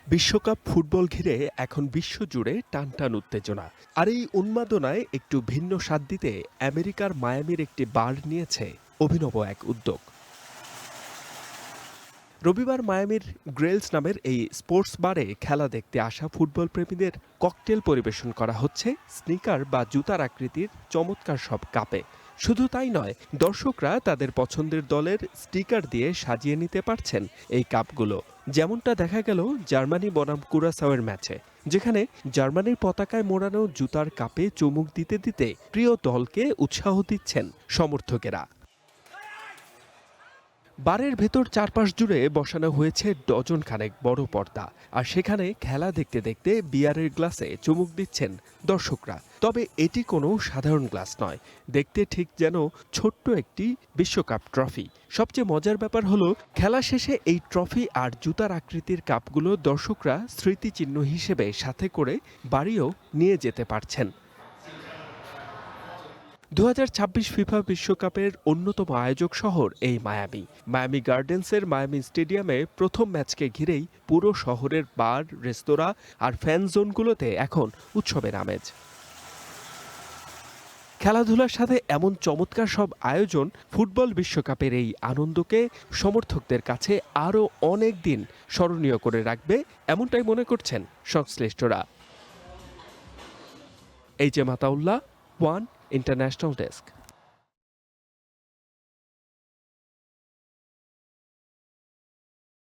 বিশ্বকাপ ফুটবল ঘিরে এখন বিশ্বজুড়ে টানটান উত্তেজনা। আর এই উন্মাদনায় একটু ভিন্ন স্বাদ দিতে আমেরিকার মায়ামির একটি বার নিয়েছে অভিনব এক উদ্যোগ। রবিবার মায়ামির গ্রেলস নামের এই স্পোর্টস বারে খেলা দেখতে আসা ফুটবল প্রেমীদের ককটেল পরিবেশন করা হচ্ছে স্নিকার বা জুতার আকৃতির চমৎকার সব কাপে। শুধু তাই নয়, দর্শকরা তাদের পছন্দের দলের স্টিকার দিয়ে সাজিয়ে নিতে পারছেন এই কাপগুলো। যেমনটা দেখা গেল জার্মানি বনাম কুরাসাওয়ের ম্যাচে, যেখানে জার্মানির পতাকায় মোড়ানো জুতার কাপে চুমুক দিতে দিতে প্রিয় দলকে উৎসাহ দিচ্ছেন সমর্থকেরা। বারের ভেতর চারপাশ জুড়ে বসানো হয়েছে ডজন খানেক বড় পর্দা, আর সেখানে খেলা দেখতে দেখতে বিয়ারের গ্লাসে চুমুক দিচ্ছেন দর্শকরা। তবে এটি কোনো সাধারণ গ্লাস নয়, দেখতে ঠিক যেন ছোট্ট একটি বিশ্বকাপ ট্রফি। সবচেয়ে মজার ব্যাপার হলো, খেলা শেষে এই ট্রফি আর জুতার আকৃতির কাপগুলো দর্শকরা স্মৃতিচিহ্ন হিসেবে সাথে করে বাড়িও নিয়ে যেতে পারছেন। 2026 ফিফা বিশ্বকাপের অন্যতম আয়োজক শহর এই মায়ামি গার্ডেন্সের মায়ামি স্টেডিয়ামে প্রথম ম্যাচকে ঘিরেই পুরো শহরের বার, রেস্তোরাঁ আর ফ্যান জোনগুলোতে এখন উৎসবের আমেজ। খেলাধুলার সাথে এমন চমৎকার সব আয়োজন ফুটবল বিশ্বকাপের এই আনন্দকে সমর্থকদের কাছে আরও অনেক দিন স্মরণীয় করে রাখবে, এমনটাই মনে করছেন সংশ্লিষ্টরা। H M Ataullah, one international desk.